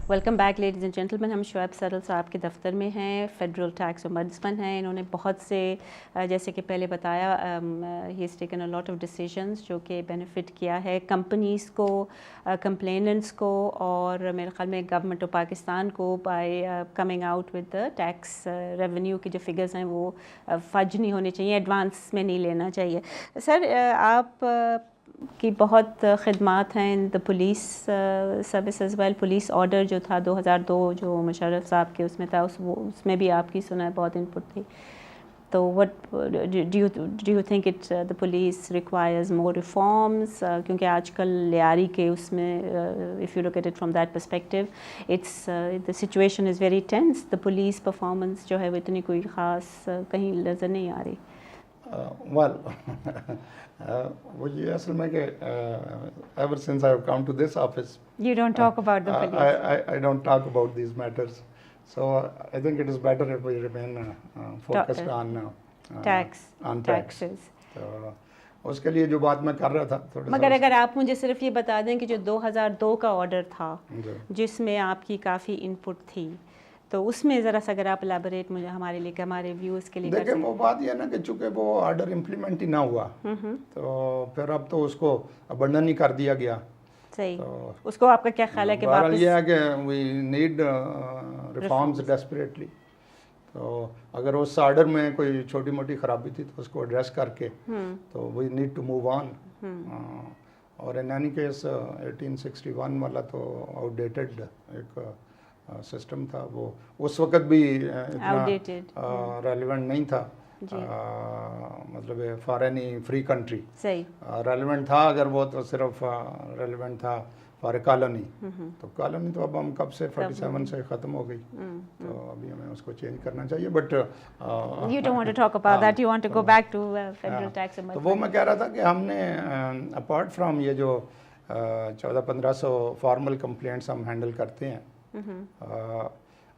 Welcome back ladies and gentlemen. ہم شعیب سرل صاحب کے دفتر میں ہیں. فیڈرل ٹیکس ombudsman ہیں. انہوں نے بہت سے جیسے کہ پہلے بتایا ہی is taken a lot of ڈیسیژنس جو کہ بینیفٹ کیا ہے کمپنیز کو, کمپلیننٹس کو, اور میرے خیال میں گورنمنٹ آف پاکستان کو by coming out with the tax revenue کے جو فگرز ہیں وہ فج نہیں ہونے چاہیے, ایڈوانس میں نہیں لینا چاہیے. سر آپ کی بہت خدمات ہیں in the police service as well. Police order جو تھا 2002 جو مشرف صاحب کے اس میں تھا, اس میں بھی آپ کی سنا ہے بہت انپٹ تھی. تو what do you think it the police requires more reforms, کیونکہ آج کل لیاری کے اس میں if you look at it from that perspective it's the situation is very tense. The police performance جو ہے وہ اتنی کوئی خاص کہیں نظر نہیں آ رہی. وہ یہ اصل میں کہ ever since I have come to this office, You don't talk about the police. I don't talk about these matters. So I think it is better if we remain focused on taxes. تو اس کے لیے جو بات میں کر رہا تھا تھوڑا مگر اگر آپ مجھے صرف یہ بتا دیں کہ جو 2002 کا آرڈر تھا جس میں آپ کی کافی انپٹ تھی, تو اس میں ذرا سا اگر آپ الیبوریٹ مجھے ہمارے لیے ہمارے ویوز کے لیے. دیکھیں وہ بات یہ ہے نا کہ چونکہ وہ آرڈر امپلیمنٹ ہی نہ ہوا تو پھر اب تو اس کو ابنڈن ہی کر دیا گیا. صحیح, اس کو آپ کا کیا خیال ہے کہ واپس یہ ہے کہ وی نیڈ ریفارمز ڈیسپریٹلی. تو اگر اس آرڈر میں کوئی چھوٹی موٹی خرابی تھی تو اس کو ایڈریس کر کے تو we need to move on. اور ان اینی کیس 1861 والا تو آؤٹ ڈیٹڈ ایک سسٹم تھا, وہ اس وقت بھی اتنا ریلیونٹ نہیں تھا. مطلب for any free country relevant تھا اگر وہ تو صرف ریلیونٹ تھا فار اے کالونی. تو کالونی تو اب ہم کب سے 47 سے ختم ہو گئی, تو ابھی ہمیں اس کو چینج کرنا چاہیے. But you don't want to talk about that, you want to go back to federal tax. تو وہ میں کہہ رہا تھا کہ ہم نے اپارٹ فرام یہ جو 1400-1500 فارمل کمپلینٹس ہم ہینڈل کرتے ہیں,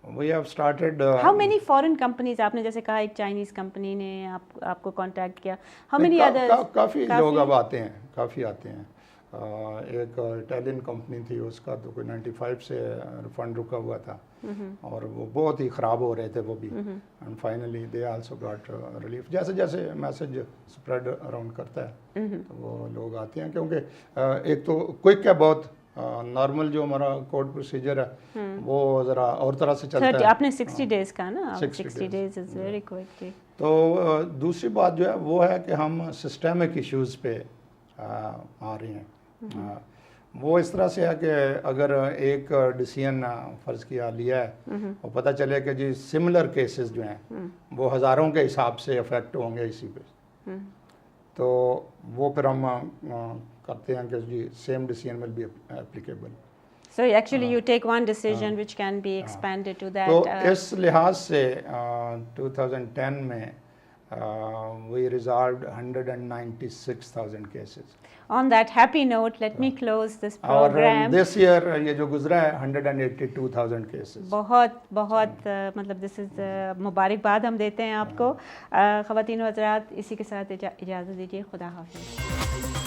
we have started how many foreign companies, آپ نے جیسے کہا ایک چائنیز کمپنی نے آپ کو کانٹیکٹ کیا, how many others؟ کافی لوگ اب آتے ہیں, کافی آتے ہیں. ایک اٹالین کمپنی تھی, اس کا تو کوئی 95 سے ریفنڈ رکا ہوا تھا اور وہ بہت ہی خراب ہو رہے تھے وہ بھی, and finally they also got relief. جیسے جیسے میسج اسپریڈ اراؤنڈ کرتا ہے تو وہ لوگ آتے ہیں, کیونکہ ایک تو کوئک ہے بہت. نارمل جو ہمارا کوڈ پروسیجر ہے وہ ذرا اور طرح سے چلتا ہے. آپ نے 60 days کا نا, 60 days is very quick. تو دوسری بات جو ہے وہ ہے کہ ہم سسٹمک ایشوز پہ آ رہے ہیں. وہ اس طرح سے ہے کہ اگر ایک ڈیسیژن فرض کیا لیا ہے اور پتہ چلے کہ جی سملر کیسز جو ہیں وہ ہزاروں کے حساب سے افیکٹ ہوں گے اسی پہ, تو وہ پھر ہم کرتے ہیں کہ جی same decision will be applicable. So actually you take one decision which can be expanded to that. تو اس لحاظ سے 2010 میں we resolved 196,000 cases. On that happy note, let me close this program. اور this year یہ جو گزرا ہے 182,000 cases. بہت مطلب this is مبارکباد ہم دیتے ہیں آپ کو. خواتین و حضرات, اسی کے ساتھ اجازت دیجیے. خدا حافظ.